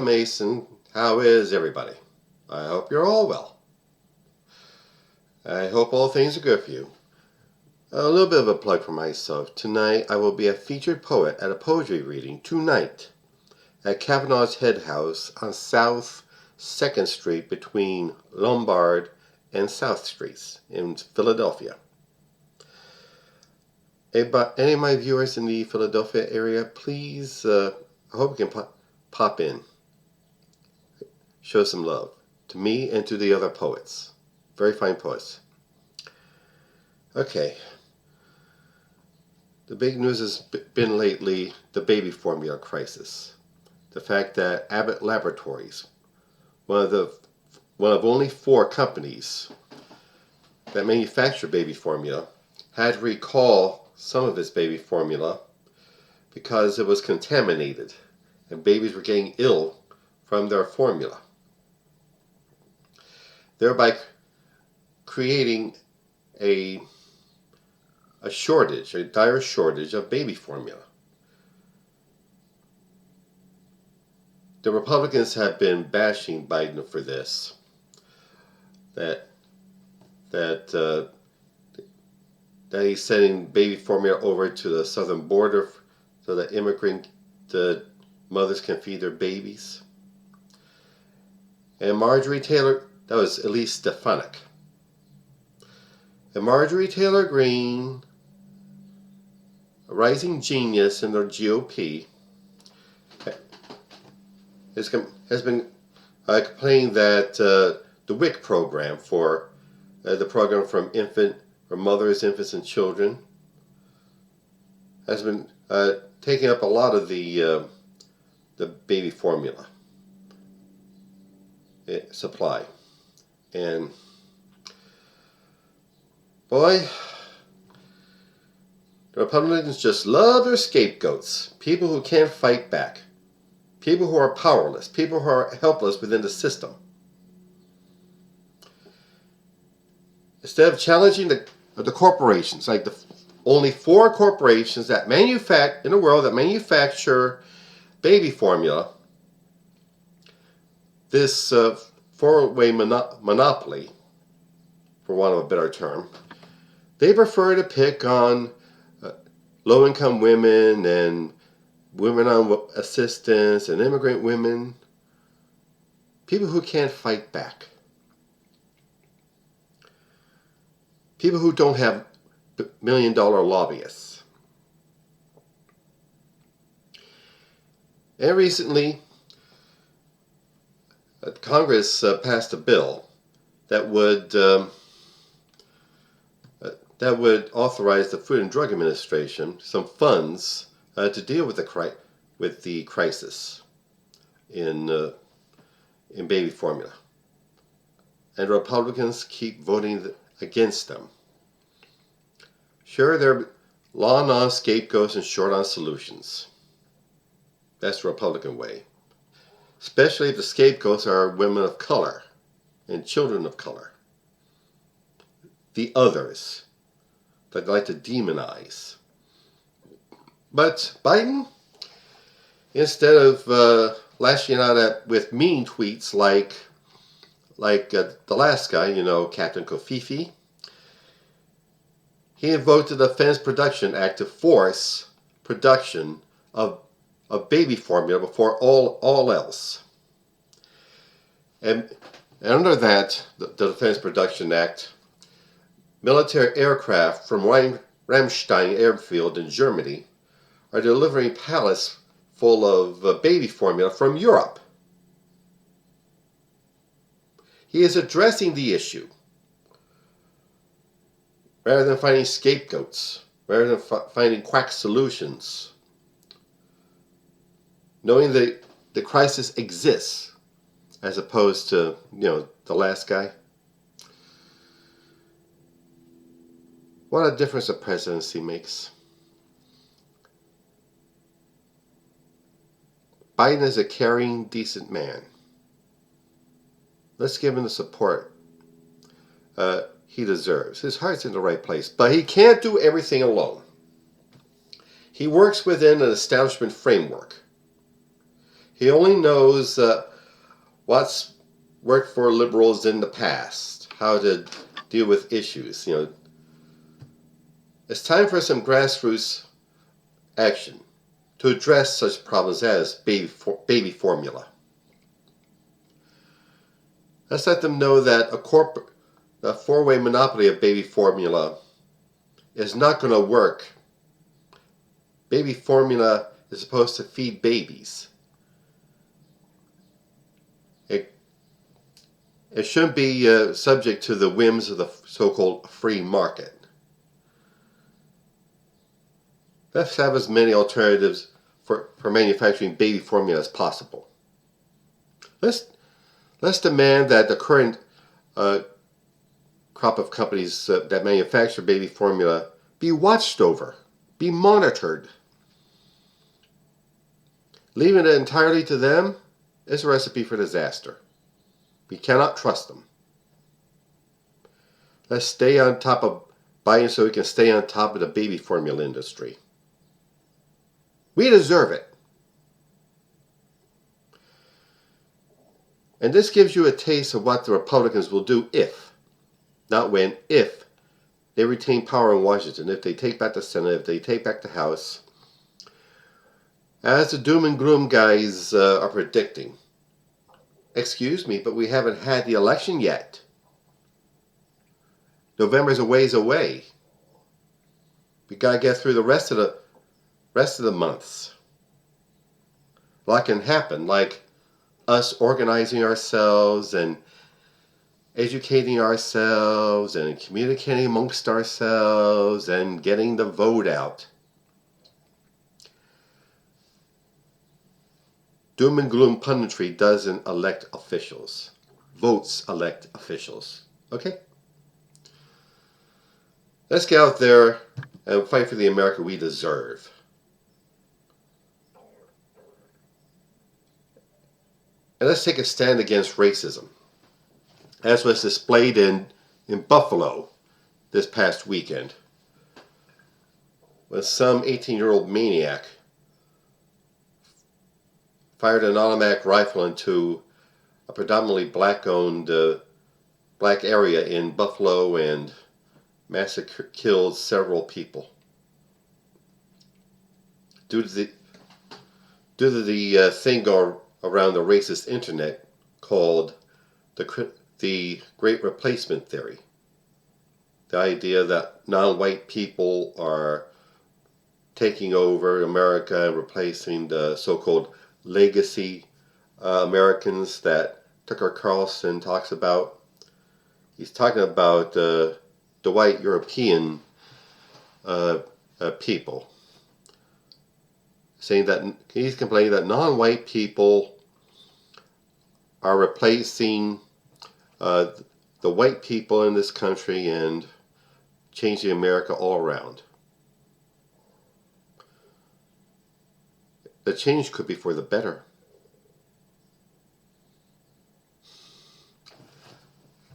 Mason. How is everybody? I hope you're all well. I hope all things are good for you. A little bit of a plug for myself. Tonight I will be a featured poet at a poetry reading tonight at Kavanaugh's Head House on South 2nd Street between Lombard and South Streets in Philadelphia. Any of my viewers in the Philadelphia area, please, I hope you can pop in. Show some love to me and to the other poets. Very fine poets. Okay. The big news has been lately the baby formula crisis. The fact that Abbott Laboratories, one of only 4 companies that manufacture baby formula, had to recall some of its baby formula because it was contaminated and babies were getting ill from their formula, thereby creating a dire shortage of baby formula. The Republicans have been bashing Biden for this, that he's sending baby formula over to the southern border so that immigrant mothers can feed their babies. And Marjorie Taylor, that was Elise Stefanik. And Marjorie Taylor Greene, a rising genius in the GOP, has been complaining that the WIC program for the program for mothers, infants, and children has been taking up a lot of the baby formula supply. And boy, the Republicans just love their scapegoats, people who can't fight back, people who are powerless, people who are helpless within the system. Instead of challenging the corporations, like the only 4 corporations that in the world that manufacture baby formula, this 4-way monopoly, for want of a better term, they prefer to pick on low-income women and women on assistance and immigrant women, people who can't fight back, people who don't have million-dollar lobbyists. And recently, Congress passed a bill that would authorize the Food and Drug Administration some funds to deal with the crisis in baby formula. And Republicans keep voting against them. Sure, they're long on scapegoats and short on solutions. That's the Republican way. Especially if the scapegoats are women of color and children of color. The others that they like to demonize. But Biden, instead of lashing out with mean tweets like the last guy, Captain Kofifi, he invoked the Defense Production Act to force production of baby formula before all else. And under that, the Defense Production Act, military aircraft from Ramstein Airfield in Germany are delivering pallets full of baby formula from Europe. He is addressing the issue rather than finding scapegoats, rather than finding quack solutions. Knowing that the crisis exists, as opposed to, the last guy. What a difference a presidency makes. Biden is a caring, decent man. Let's give him the support he deserves. His heart's in the right place, but he can't do everything alone. He works within an establishment framework. He only knows what's worked for liberals in the past, how to deal with issues. It's time for some grassroots action to address such problems as baby formula. Let's let them know that a four-way monopoly of baby formula is not going to work. Baby formula is supposed to feed babies. It shouldn't be subject to the whims of the so-called free market. Let's have as many alternatives for manufacturing baby formula as possible. Let's demand that the current crop of companies that manufacture baby formula be watched over, be monitored. Leaving it entirely to them is a recipe for disaster. We cannot trust them. Let's stay on top of buying so we can stay on top of the baby formula industry. We deserve it. And this gives you a taste of what the Republicans will do if, not when, if they retain power in Washington, if they take back the Senate, if they take back the House. As the doom and gloom guys are predicting. Excuse me, but we haven't had the election yet. November's a ways away. We gotta get through the rest of the months. A lot can happen, like us organizing ourselves and educating ourselves and communicating amongst ourselves and getting the vote out. Doom and gloom punditry doesn't elect officials. Votes elect officials. Okay? Let's get out there and fight for the America we deserve. And let's take a stand against racism, as was displayed in Buffalo this past weekend, when some 18-year-old maniac fired an automatic rifle into a predominantly black-owned black area in Buffalo and killed several people. Due to the thing going around the racist internet called the Great Replacement Theory. The idea that non-white people are taking over America and replacing the so-called legacy Americans that Tucker Carlson talks about. He's talking about the white European people, saying that he's complaining that non-white people are replacing the white people in this country and changing America all around. The change could be for the better.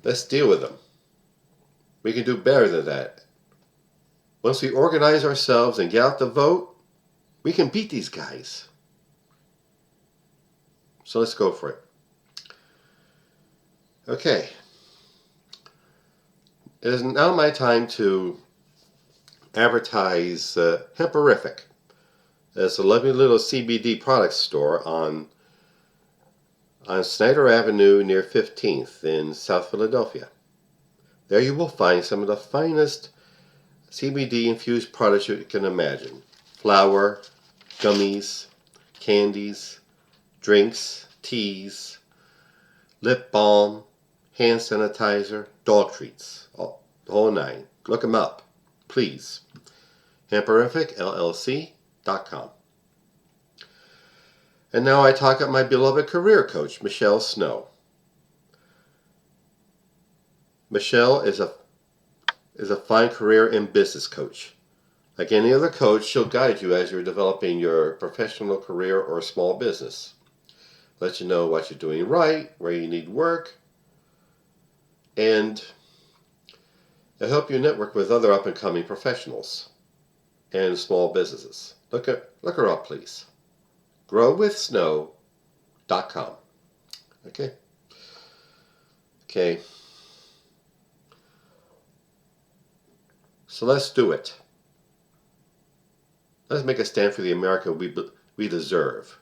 Let's deal with them. We can do better than that. Once we organize ourselves and get out the vote, we can beat these guys. So let's go for it. Okay. It is now my time to advertise Hemperific. It's a lovely little CBD product store on Snyder Avenue near 15th in South Philadelphia. There you will find some of the finest CBD-infused products you can imagine. Flour, gummies, candies, drinks, teas, lip balm, hand sanitizer, dog treats, the whole nine. Look them up, please. HemperificLLC.com. And now I talk up my beloved career coach, Michelle Snow. Michelle is a fine career and business coach. Like any other coach, she'll guide you as you're developing your professional career or small business. Let you know what you're doing right, where you need work, and it'll help you network with other up-and-coming professionals and small businesses. Look her up, please. GrowWithSnow.com. .com. Okay? Okay. So let's do it. Let's make a stand for the America we deserve.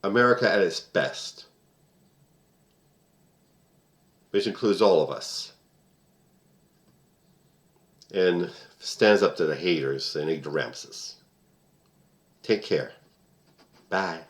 America at its best, which includes all of us, and stands up to the haters and ignoramuses. Take care. Bye.